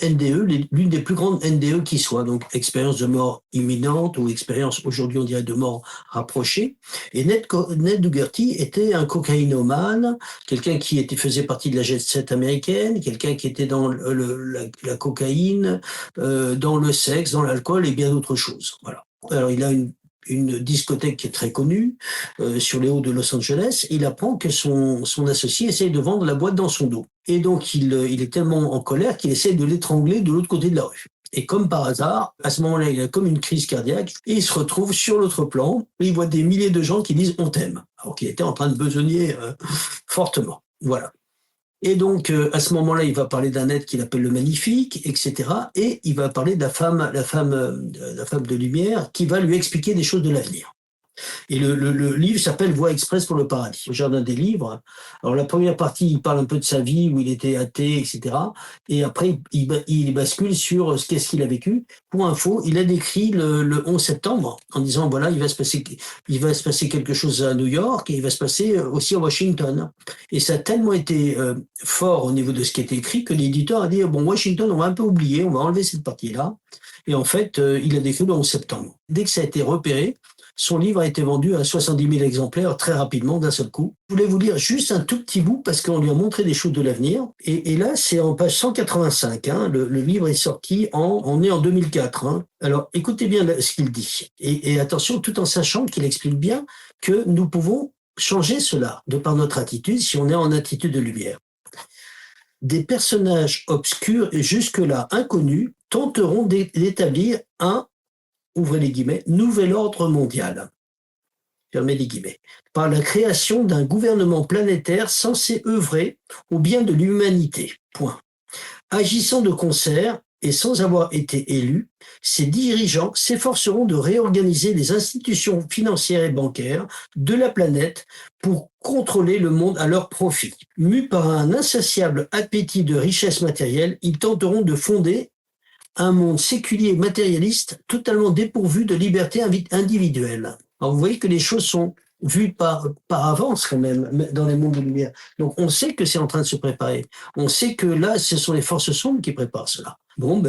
NDE, l'une des plus grandes NDE qui soit, donc expérience de mort imminente ou expérience, aujourd'hui on dirait de mort rapprochée. Et Ned Dougherty était un cocaïnomane, quelqu'un qui faisait partie de la jet set américaine, quelqu'un qui était dans la cocaïne, dans le sexe, dans l'alcool et bien d'autres choses. Voilà. Alors il a une discothèque qui est très connue sur les hauts de Los Angeles. Il apprend que son associé essaye de vendre la boîte dans son dos. Et donc il est tellement en colère qu'il essaie de l'étrangler de l'autre côté de la rue. Et comme par hasard, à ce moment-là, il a comme une crise cardiaque et il se retrouve sur l'autre plan. Et il voit des milliers de gens qui disent « on t'aime », alors qu'il était en train de besogner fortement. Voilà. Et donc, à ce moment-là, il va parler d'un être qu'il appelle le Magnifique, etc. Et il va parler de la femme de lumière qui va lui expliquer des choses de l'avenir. Et le livre s'appelle Voie express pour le paradis, au jardin des livres. Alors la première partie, il parle un peu de sa vie, où il était athée, etc. Et après, il bascule sur qu'est-ce qu'il a vécu. Pour info, il a décrit le 11 septembre en disant, voilà, il va se passer quelque chose à New York et il va se passer aussi à Washington. Et ça a tellement été fort au niveau de ce qui était écrit que l'éditeur a dit, bon, Washington, on va un peu oublier, on va enlever cette partie-là. Et en fait, il a décrit le 11 septembre. Dès que ça a été repéré, son livre a été vendu à 70 000 exemplaires très rapidement, d'un seul coup. Je voulais vous lire juste un tout petit bout parce qu'on lui a montré des choses de l'avenir. Et là, c'est en page 185. Hein, le livre est sorti on est en 2004. Hein. Alors, écoutez bien ce qu'il dit. Et attention, tout en sachant qu'il explique bien que nous pouvons changer cela de par notre attitude si on est en attitude de lumière. Des personnages obscurs et jusque-là inconnus tenteront d'établir ouvrez les guillemets, nouvel ordre mondial, fermez les guillemets, par la création d'un gouvernement planétaire censé œuvrer au bien de l'humanité. Point. Agissant de concert et sans avoir été élus, ces dirigeants s'efforceront de réorganiser les institutions financières et bancaires de la planète pour contrôler le monde à leur profit. Mus par un insatiable appétit de richesse matérielle, ils tenteront de fonder un monde séculier et matérialiste totalement dépourvu de liberté individuelle. Alors vous voyez que les choses sont vues par avance quand même dans les mondes de lumière. Donc on sait que c'est en train de se préparer. On sait que là, ce sont les forces sombres qui préparent cela. Bon, ben